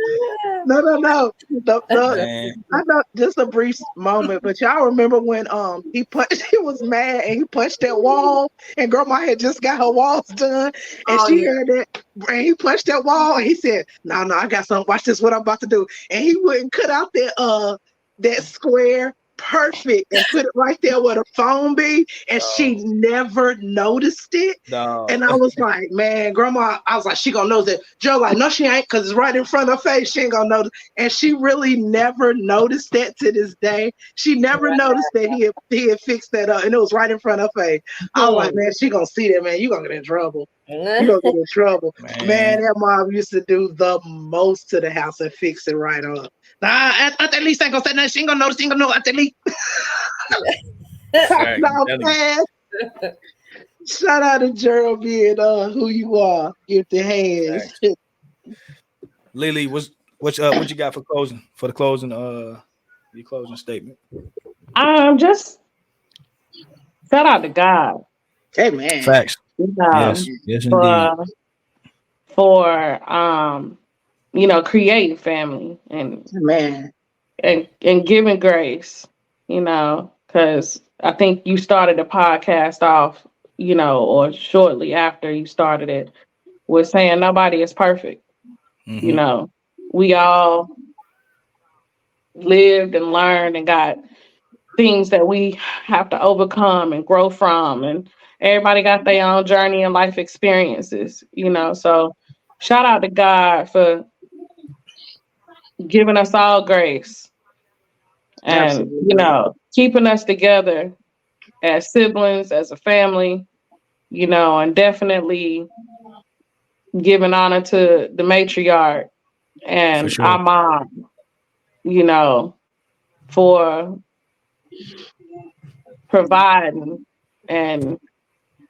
No. I know, just a brief moment, but y'all remember when he was mad and he punched that wall, and Grandma had just got her walls done, and had that, and he punched that wall, and he said, "No, I got something. Watch this. What I'm about to do." And he wouldn't cut out that square perfect and put it right there where the phone be, and she never noticed it. No. And I was like, man, Grandma, I was like, she gonna notice it. Joe like, no, she ain't, because it's right in front of her face. She ain't gonna notice. And she really never noticed that to this day. She never noticed that he had fixed that up, and it was right in front of her face. I was like, man, she gonna see that, man. You gonna get in trouble. You gonna get in trouble. Man, that mom used to do the most to the house and fix it right up. Nah, at least ain't gonna say nothing. She ain't gonna notice. She ain't gonna know at least. Right, No, man. Shout out to Gerald being who you are. Give the hands. Right. Lily, what you got for closing? For the closing, your closing statement. Just shout out to God. Hey man. Facts. Yes, indeed. For creating family Man. and giving grace, because I think you started the podcast off, or shortly after you started it, with saying nobody is perfect. Mm-hmm. We all lived and learned and got things that we have to overcome and grow from, and everybody got their own journey and life experiences, so shout out to God for giving us all grace and Absolutely. keeping us together as siblings, as a family, and definitely giving honor to the matriarch and For sure. our mom, for providing and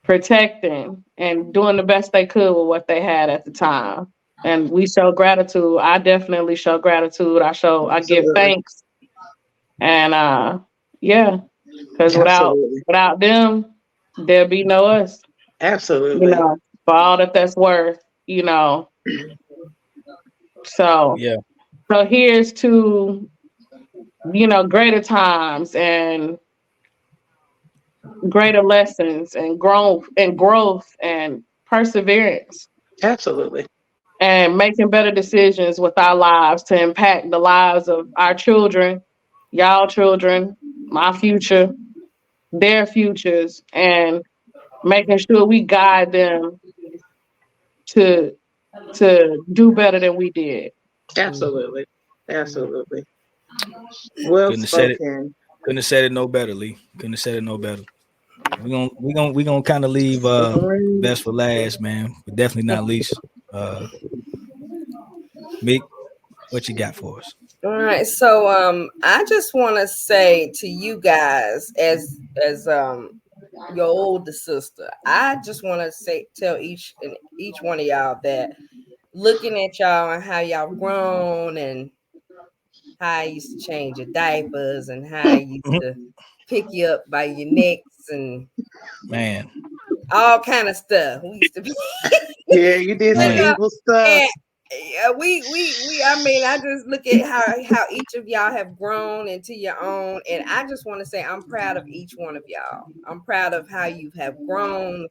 protecting and doing the best they could with what they had at the time. And we show gratitude. I definitely show gratitude. I give thanks. And because without them, there'll be no us. Absolutely. For all that's worth, So yeah. So here's to greater times and greater lessons and growth and perseverance. Absolutely. And making better decisions with our lives to impact the lives of our children, y'all children, my future, their futures, and making sure we guide them to do better than we did. Absolutely. Absolutely. Well spoken. Couldn't have said it no better, Lee. Couldn't have said it no better. We're gonna kind of leave best for last, man, but definitely not least. Meek, what you got for us? All right, so I just want to say to you guys, as your older sister, I just want to tell each one of y'all that looking at y'all and how y'all grown and how I used to change your diapers and how I used to pick you up by your necks and man, all kind of stuff. We used to be yeah, you did some evil stuff. And, I mean, I just look at how each of y'all have grown into your own, and I just want to say I'm proud of each one of y'all. I'm proud of how you have grown,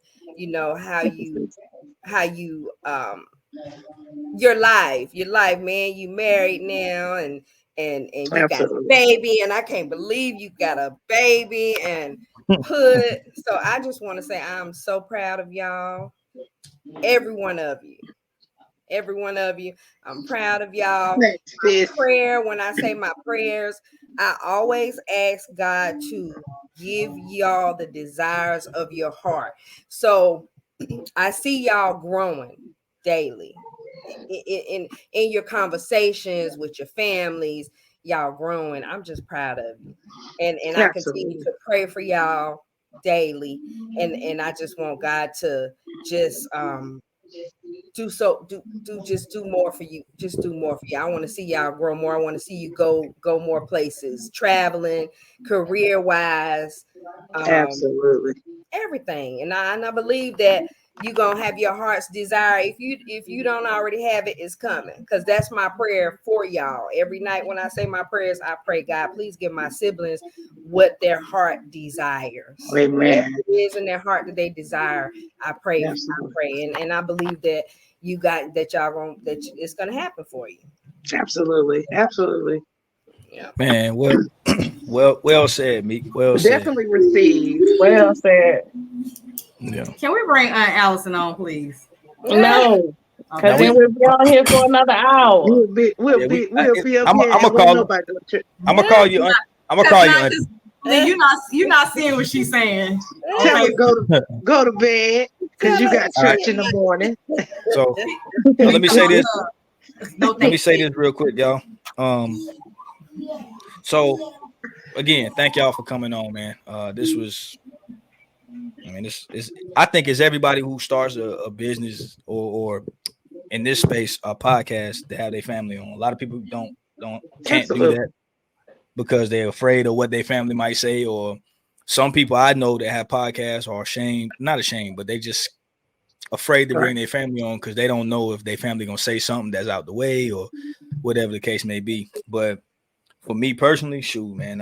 how you your life, man. You married now, and you got a baby, and I can't believe you got a baby and so I just want to say I'm so proud of y'all, every one of you. I'm proud of y'all. Prayer, when I say my prayers, I always ask God to give y'all the desires of your heart. So I see y'all growing daily in your conversations with your families. Y'all growing. I'm just proud of you, and I continue to pray for y'all daily, and I just want God to just do more for you. Just do more for you. I want to see y'all grow more. I want to see you go more places, traveling, career wise, absolutely, everything. And I believe that you're gonna have your heart's desire. If you don't already have it, it's coming, because that's my prayer for y'all. Every night when I say my prayers, I pray, God, please give my siblings what their heart desires. Amen. Whatever it is in their heart that they desire, I pray. And I believe that you got that it's gonna happen for you. Absolutely. Yeah. Man, well said, Meek. Well said. Definitely received. Well said. Yeah. Can we bring Aunt Allison on, please? No, because then we'll be on here for another hour. We'll be up I'm here. gonna call you. I'm gonna call you. Then you're not seeing what she's saying. Tell her go to bed, because you got church in the morning. So let me say this. Let me say this real quick, y'all. So again, thank y'all for coming on, man. This was, I mean, this is, I think it's everybody who starts a business or in this space, a podcast to have their family on. A lot of people can't do Absolutely. that because they're afraid of what their family might say, or some people I know that have podcasts are not ashamed, but they just afraid to bring their family on because they don't know if their family gonna say something that's out the way or whatever the case may be. But for me personally, shoot, man,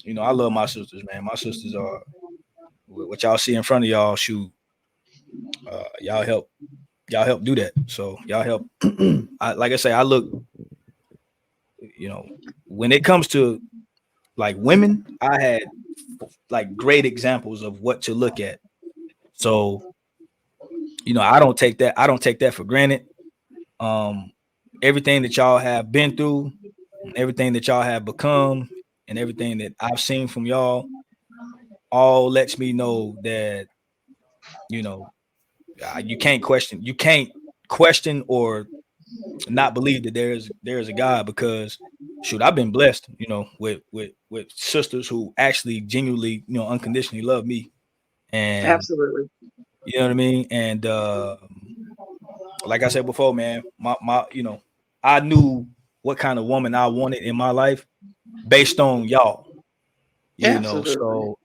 you know, I love my sisters, man. My sisters are what y'all see in front of y'all. Shoot, y'all help do that. So y'all help. Like I say, I look, you know, when it comes to like women, I had like great examples of what to look at. So, you know, I don't take that for granted. Everything that y'all have been through, everything that y'all have become, and everything that I've seen from y'all, all lets me know that, you know, you can't question or not believe that there's a God, because shoot, I've been blessed, you know, with sisters who actually genuinely, you know, unconditionally love me. And Absolutely. you know what I mean? And like I said before, man, my you know, I knew what kind of woman I wanted in my life based on y'all. You know, Absolutely. so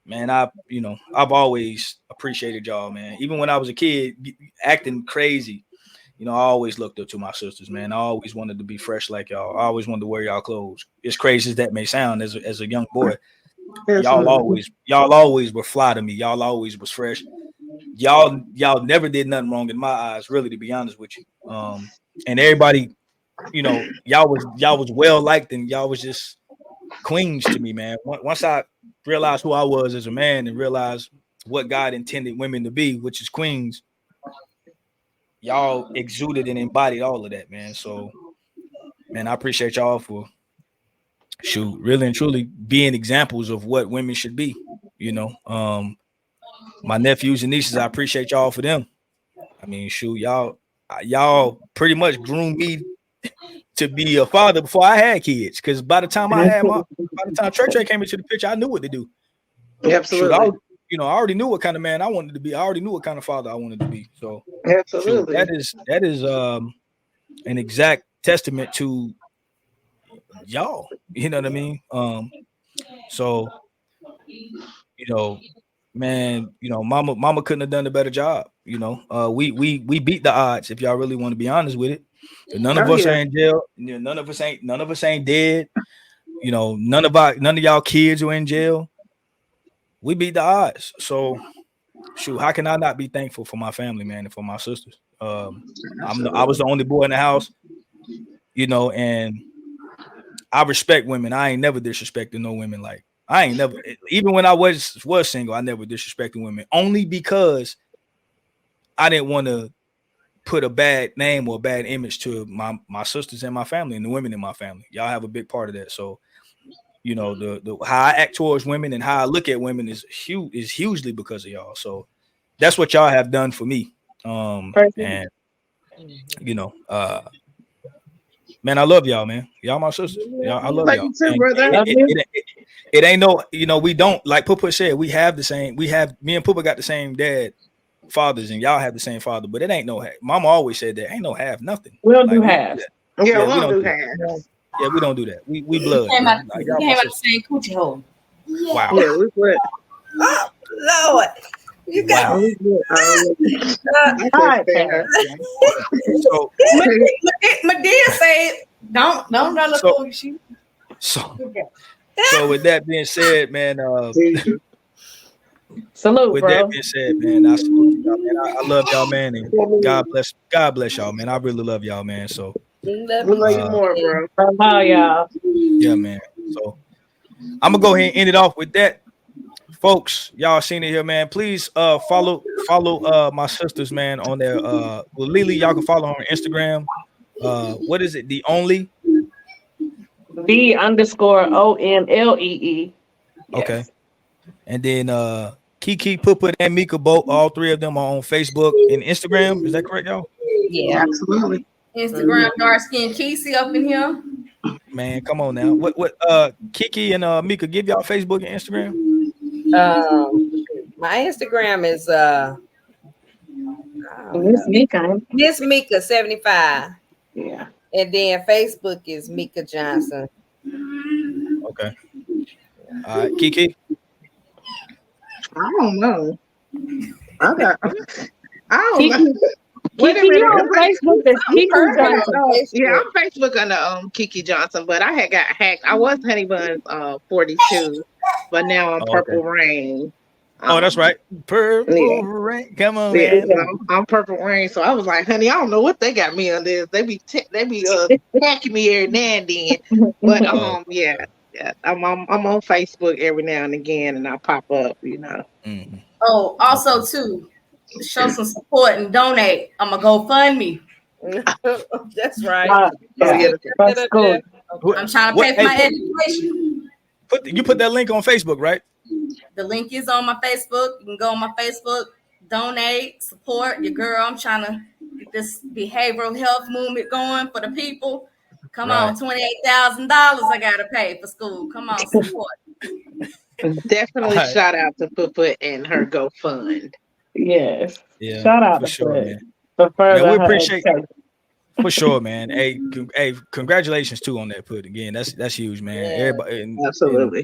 man, I've always appreciated y'all, man. Even when I was a kid acting crazy, you know, I always looked up to my sisters, man. I always wanted to be fresh like y'all. I always wanted to wear y'all clothes. As crazy as that may sound, as a young boy, Absolutely. y'all always were fly to me. Y'all always was fresh. Y'all never did nothing wrong in my eyes, really, to be honest with you. And everybody, you know, y'all was well liked, and y'all was just queens to me, man. Once I realized who I was as a man and realized what God intended women to be, which is queens, y'all exuded and embodied all of that, man. So, man, I appreciate y'all for really and truly being examples of what women should be. You know, my nephews and nieces, I appreciate y'all for them. I mean, shoot, y'all pretty much groomed me to be a father before I had kids. Because by the time Trey came into the picture, I knew what to do. Absolutely. Shoot, I already knew what kind of man I wanted to be. I already knew what kind of father I wanted to be. So, Absolutely. shoot, that is an exact testament to y'all. You know what I mean? So, you know, man, you know, mama couldn't have done a better job. You know, we beat the odds, if y'all really want to be honest with it. None of us are in jail. You know, none of us ain't dead. You know, none of y'all kids are in jail. We beat the odds. So shoot, how can I not be thankful for my family, man, and for my sisters? I was the only boy in the house, you know, and I respect women. I ain't never disrespected no women. Like, I ain't never, even when I was single, I never disrespected women, only because I didn't want to put a bad name or a bad image to my sisters and my family and the women in my family. Y'all have a big part of that. So, you know, the how I act towards women and how I look at women is hugely because of y'all. So that's what y'all have done for me. And you know, man, I love y'all, man. Y'all my sisters. Y'all, I love Like y'all. you too, brother. It ain't no, you know, we don't, like Poopa said, me and Poopa got the same dad, fathers, and y'all have the same father, but it ain't no half. Mama always said that ain't no half nothing. We don't Like, do we half. Yeah, we don't do half. that. Yeah, we don't do that. We blood. Came Bro. out, Like, came y'all my out the sisters. same coochie hole. Wow. Yeah, we would. Oh, Lord. You got Wow. I can't stand her. So Medea said, don't run So- a she. so with that being said, man, Salute, with bro. that being said, man, I salute y'all, man. I love y'all, man, and God bless y'all, man. I really love y'all, man. So We love you more, bro. Oh, y'all. yeah, man. So I'm gonna go ahead and end it off with that. Folks, y'all seen it here, man. Please follow my sisters, man, on their Lily, y'all can follow her on Instagram. What is it? B_ONLEE. Okay. Yes. And then Kiki, Poopa, and Mika, both, all three of them are on Facebook and Instagram. Is that correct, y'all? Yeah. Absolutely. Instagram dark skin Kesey up in here. Man, come on now. What Kiki and Mika, give y'all Facebook and Instagram? My Instagram is Miss Mika. Miss Mika 75. Yeah. And then Facebook is Mika Johnson. Okay. All right, Kiki. I don't know. I don't Kiki, know. Wait a Kiki, you minute. on Facebook as Kiki Johnson. Yeah, I'm Facebook under Kiki Johnson, but I had got hacked. I was Honey Buns 42, but now I'm Purple Rain. Oh, that's right. Purple Rain. Come on, man. Yeah, I'm Purple Rain. So I was like, honey, I don't know what they got me on this. They be hacking me every now and then. But yeah, I'm on Facebook every now and again, and I pop up, you know. Mm-hmm. Oh, also too, show some support and donate. I'm gonna GoFundMe. That's right. That's cool. I'm trying to pay for my education. You put that link on Facebook, right? The link is on my Facebook. You can go on my Facebook, donate, support your girl. I'm trying to get this behavioral health movement going for the people. Come on, $28,000 I gotta pay for school. Come on, support. Definitely shout out to Put and her GoFund. Yes. Yeah. Shout out for to sure, Put. man. Man, we appreciate for sure, man. Hey, congratulations too on that Put again. That's huge, man. Yeah. Everybody, absolutely.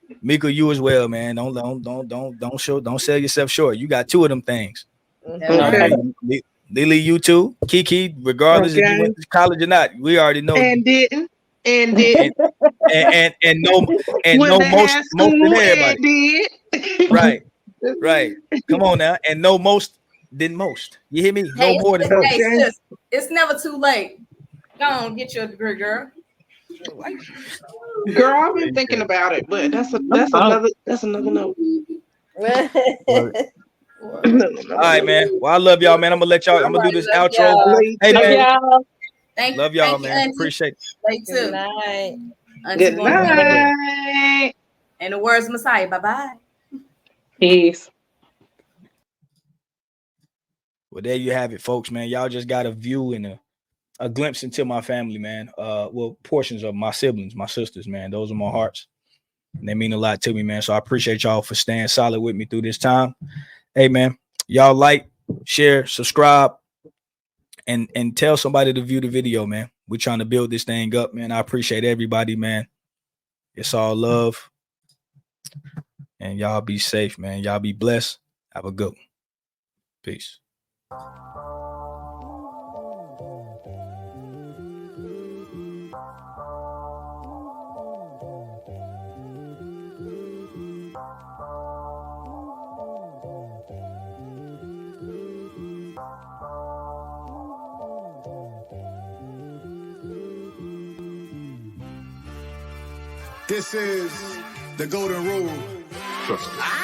And Mika, you as well, man. Don't sell yourself short. You got two of them things. Okay. Lily, you too. Kiki, regardless if you went to college or not, we already know. And didn't. And no most than everybody. Did. Right. Come on now. And no most than most. You hear me? No more than most. Hey, it's never too late. Go on, get your degree, girl. Girl, I've been thinking about it, but that's another note. All right, man. Well, I love y'all, man. I'm gonna do this outro. Hey, man. Love y'all, man. Appreciate it. Thank you. Good night. Good night. And the words of Messiah. Bye-bye. Peace. Well, there you have it, folks, man. Y'all just got a view and a glimpse into my family, man. Well, portions of my siblings, my sisters, man. Those are my hearts. And they mean a lot to me, man. So I appreciate y'all for staying solid with me through this time. Hey, man, y'all like, share, subscribe, and tell somebody to view the video, man. We're trying to build this thing up, man. I appreciate everybody, man. It's all love. And y'all be safe, man. Y'all be blessed. Have a good one. Peace. This is the golden rule. Trust it.